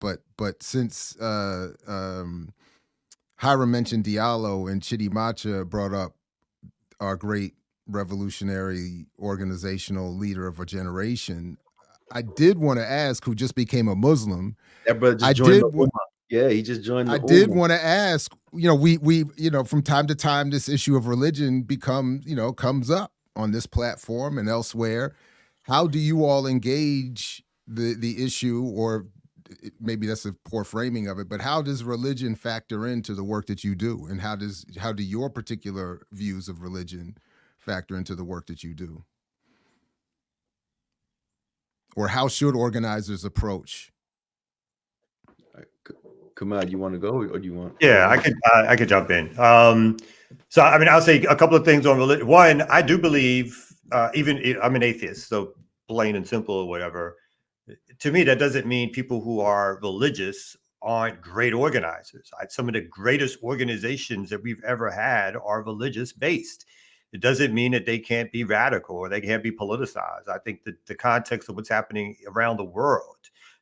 But since Hiram mentioned Diallo and Chidi Macha brought up our great revolutionary organizational leader of a generation, I did want to ask, who just became a Muslim. That brother I just joined did. the Ummah. Yeah, he just joined I the did Ummah. want to ask. From time to time, this issue of religion comes up on this platform and elsewhere. How do you all engage the issue, or maybe that's a poor framing of it, but how does religion factor into the work that you do, and how do your particular views of religion factor into the work that you do, or how should organizers approach? Kamad, you want to go or do you want? Yeah, I could jump in. So I mean, I'll say a couple of things on religion. One, I do believe, even I'm an atheist, so plain and simple or whatever. To me, that doesn't mean people who are religious aren't great organizers. Some of the greatest organizations that we've ever had are religious based. It doesn't mean that they can't be radical or they can't be politicized. I think that the context of what's happening around the world,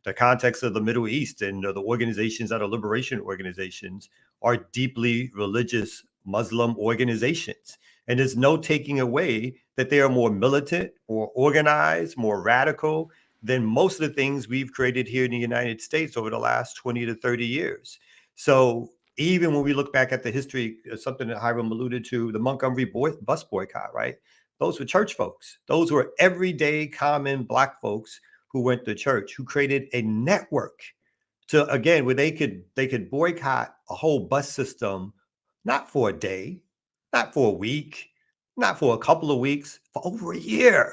the context of the Middle East and the organizations that are liberation organizations are deeply religious Muslim organizations. And there's no taking away that they are more militant, more organized, more radical than most of the things we've created here in the United States over the last 20 to 30 years. So even when we look back at the history, something that Hiram alluded to, the Montgomery bus boycott, right? Those were church folks. Those were everyday common Black folks who went to church, who created a network to, again, where they could boycott a whole bus system, not for a day, not for a week, not for a couple of weeks, for over a year,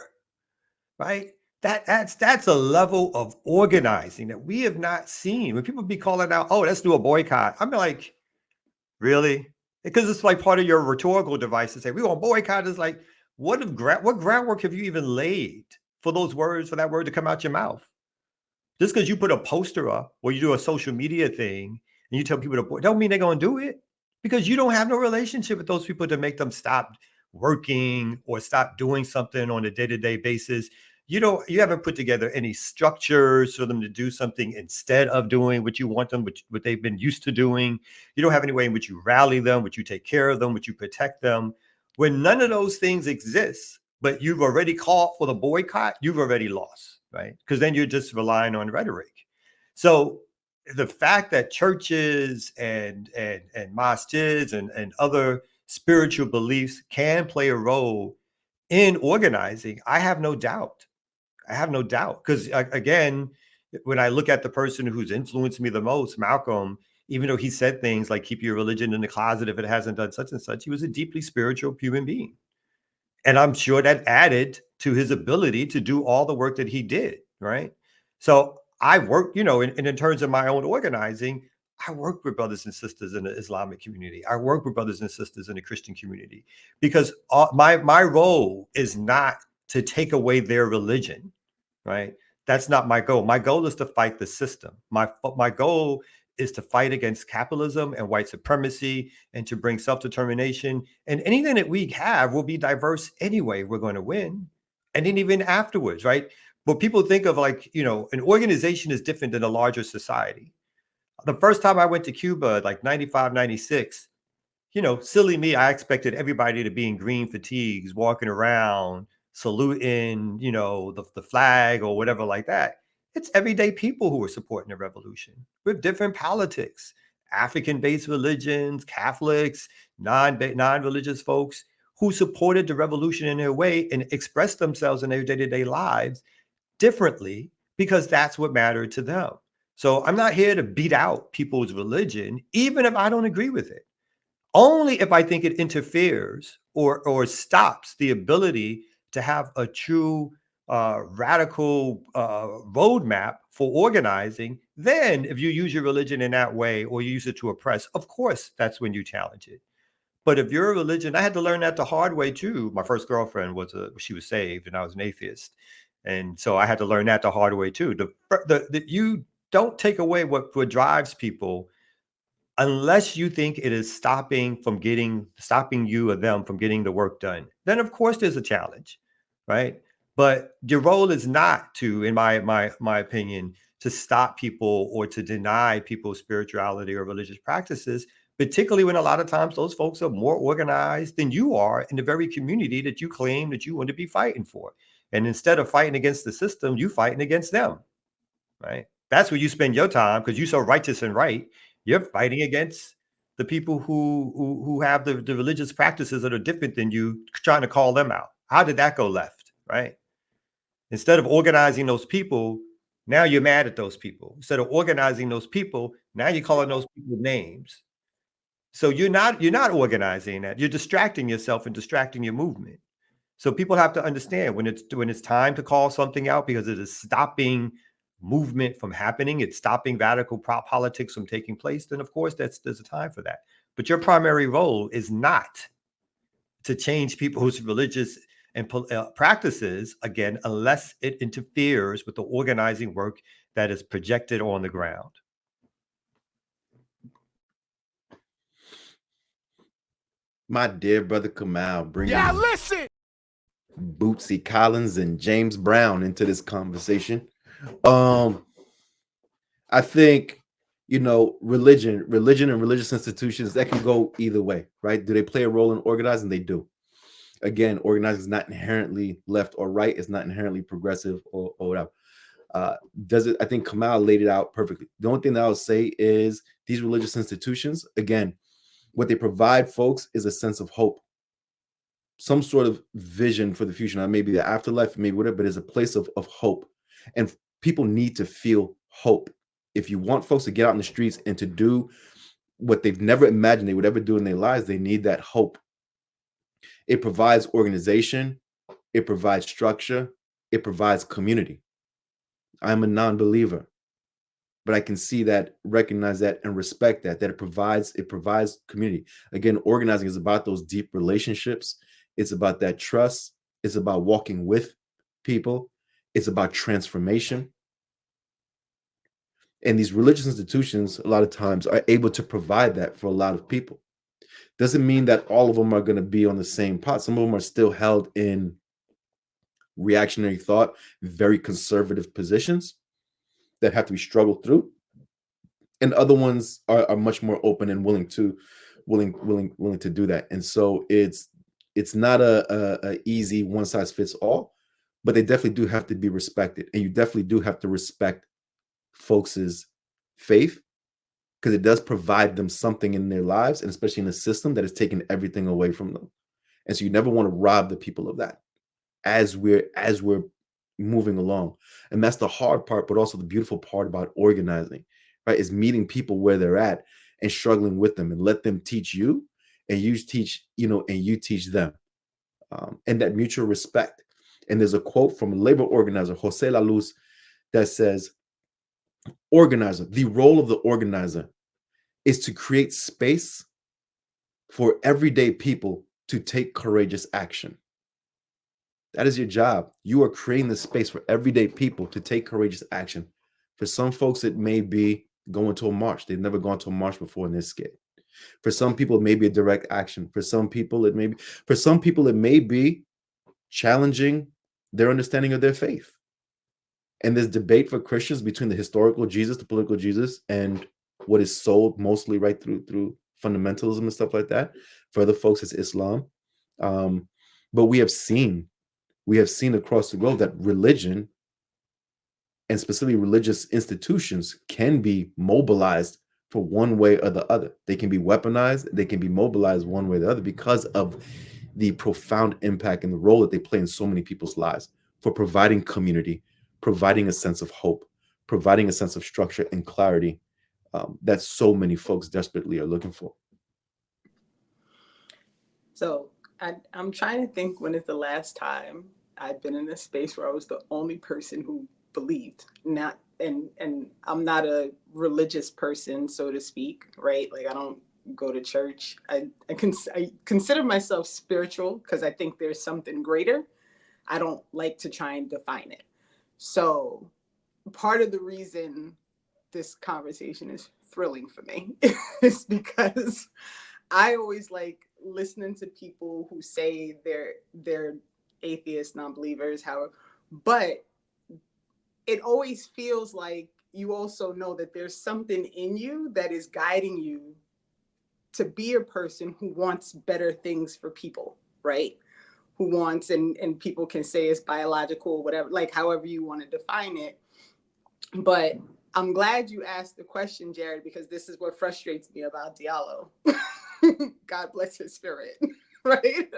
right? That's a level of organizing that we have not seen. When people be calling out, oh, let's do a boycott, I'm like, really? Because it's like part of your rhetorical device to say we want boycott. Is like, what groundwork have you even laid for those words, for that word to come out your mouth? Just because you put a poster up or you do a social media thing and you tell people to boycott, don't mean they're going to do it, because you don't have no relationship with those people to make them stop working or stop doing something on a day-to-day basis. You haven't put together any structures for them to do something instead of doing what you want them, what they've been used to doing. You don't have any way in which you rally them, which you take care of them, which you protect them. When none of those things exist, but you've already called for the boycott, you've already lost, right? Because then you're just relying on rhetoric. So the fact that churches and masjids and other spiritual beliefs can play a role in organizing, I have no doubt. Because again, when I look at the person who's influenced me the most, Malcolm, even though he said things like keep your religion in the closet if it hasn't done such and such, he was a deeply spiritual human being. And I'm sure that added to his ability to do all the work that he did, right? So I work, in terms of my own organizing, I work with brothers and sisters in the Islamic community. I work with brothers and sisters in the Christian community, because my role is not to take away their religion, right? That's not my goal. My goal is to fight the system. My goal is to fight against capitalism and white supremacy and to bring self-determination. And anything that we have will be diverse anyway. We're going to win. And then even afterwards, right? But people think of an organization is different than a larger society. The first time I went to Cuba, like 95, 96, silly me, I expected everybody to be in green fatigues, walking around, saluting, the flag or whatever like that. It's everyday people who are supporting the revolution with different politics, African-based religions, Catholics, non-religious folks who supported the revolution in their way and expressed themselves in their day-to-day lives differently because that's what mattered to them. So I'm not here to beat out people's religion, even if I don't agree with it. Only if I think it interferes or stops the ability to have a true radical roadmap for organizing. Then if you use your religion in that way or you use it to oppress, of course, that's when you challenge it. But if your religion, I had to learn that the hard way too. My first girlfriend she was saved and I was an atheist. And so I had to learn that the hard way too. You don't take away what drives people unless you think it is stopping you or them from getting the work done. Then of course there's a challenge, right? But your role is not to, in my opinion, to stop people or to deny people's spirituality or religious practices, particularly when a lot of times those folks are more organized than you are in the very community that you claim that you want to be fighting for. And instead of fighting against the system, you fighting against them, right? That's where you spend your time because you're so righteous and right. You're fighting against the people who have the religious practices that are different than you, trying to call them out. How did that go left, right? Instead of organizing those people, now you're mad at those people. Instead of organizing those people, now you're calling those people names. So you're not organizing that. You're distracting yourself and distracting your movement. So people have to understand when it's time to call something out because it is stopping movement from happening, it's stopping radical politics from taking place, then of course there's a time for that. But your primary role is not to change people's religious and practices, again, unless it interferes with the organizing work that is projected on the ground. My dear brother Kamal, bringing Bootsy Collins and James Brown into this conversation. I think, religion and religious institutions, that can go either way, right? Do they play a role in organizing? They do. Again, organizing is not inherently left or right. It's not inherently progressive or whatever. Does it? I think Kamal laid it out perfectly. The only thing that I would say is these religious institutions, again, what they provide folks is a sense of hope, some sort of vision for the future. Now, maybe the afterlife, maybe whatever, but it's a place of hope. And people need to feel hope. If you want folks to get out in the streets and to do what they've never imagined they would ever do in their lives, they need that hope. It provides organization. It provides structure. It provides community. I'm a non-believer, but I can see that, recognize that, and respect that it provides community. Again, organizing is about those deep relationships. It's about that trust. It's about walking with people. It's about transformation. And these religious institutions, a lot of times, are able to provide that for a lot of people. Doesn't mean that all of them are going to be on the same pot. Some of them are still held in reactionary thought, very conservative positions that have to be struggled through. And other ones are much more open and willing to do that. And so it's not a easy one size fits all, but they definitely do have to be respected. And you definitely do have to respect folks' faith, because it does provide them something in their lives, and especially in a system that has taken everything away from them. And so you never want to rob the people of that as we're moving along. And that's the hard part, but also the beautiful part about organizing, right? Is meeting people where they're at and struggling with them, and let them teach you, and you teach, and you teach them. And that mutual respect. And there's a quote from a labor organizer, Jose La Luz, that says, organizer, the role of the organizer is to create space for everyday people to take courageous action. That is your job. You are creating the space for everyday people to take courageous action. For some folks, it may be going to a march. They've never gone to a march before and they're scared. For some people, it may be a direct action. For some people, it may be challenging their understanding of their faith. And there's debate for Christians between the historical Jesus, the political Jesus, and what is sold mostly right through fundamentalism and stuff like that. For other folks, it's Islam. But we have seen across the globe that religion, and specifically religious institutions, can be mobilized for one way or the other. They can be weaponized, they can be mobilized one way or the other because of the profound impact and the role that they play in so many people's lives for providing community, providing a sense of hope, providing a sense of structure and clarity that so many folks desperately are looking for. So I'm trying to think, when is the last time I've been in a space where I was the only person who believed, and I'm not a religious person, so to speak, right? Like, I don't go to church. I consider myself spiritual because I think there's something greater. I don't like to try and define it. So part of the reason this conversation is thrilling for me is because I always like listening to people who say they're atheists, non-believers, but it always feels like you also know that there's something in you that is guiding you to be a person who wants better things for people, right? Who wants, and people can say it's biological, whatever, like however you want to define it. But I'm glad you asked the question, Jared, because this is what frustrates me about Diallo. God bless his spirit, right?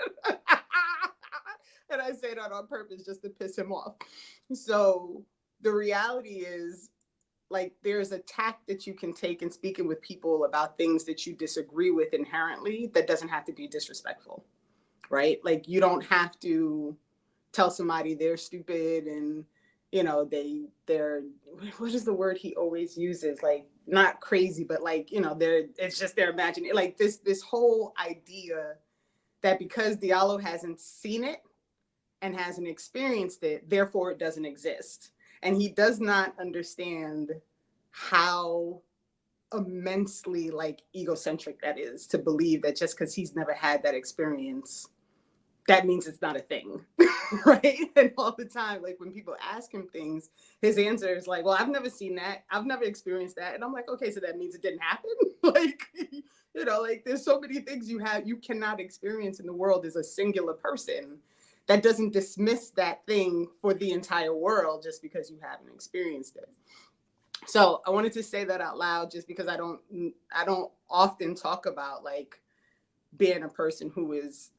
And I say that on purpose just to piss him off. So the reality is, like, there's a tact that you can take in speaking with people about things that you disagree with inherently that doesn't have to be disrespectful, right? Like, you don't have to tell somebody they're stupid and, you know, they're, what is the word he always uses? Like, not crazy, but like, you know, it's just their imagination. Like this whole idea that because Diallo hasn't seen it and hasn't experienced it, therefore it doesn't exist. And he does not understand how immensely like egocentric that is to believe that just because he's never had that experience, that means it's not a thing, right? And all the time, like when people ask him things, his answer is like, well, I've never seen that. I've never experienced that. And I'm like, okay, so that means it didn't happen? Like, you know, like there's so many things you cannot experience in the world as a singular person. That doesn't dismiss that thing for the entire world just because you haven't experienced it. So I wanted to say that out loud just because I don't often talk about like being a person who is,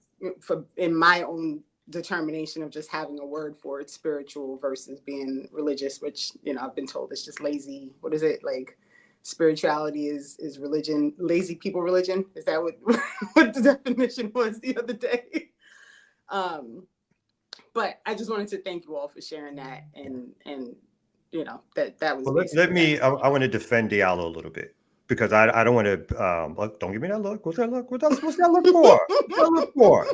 in my own determination of just having a word for it, spiritual versus being religious, which, you know, I've been told it's just lazy. What is it? Like spirituality is religion, lazy people religion. Is that what the definition was the other day? But I just wanted to thank you all for sharing that, and you know that was. Well, let me. I want to defend Diallo a little bit because I don't want to. Don't give me that look. What's that look? What's that look for? What's that look for?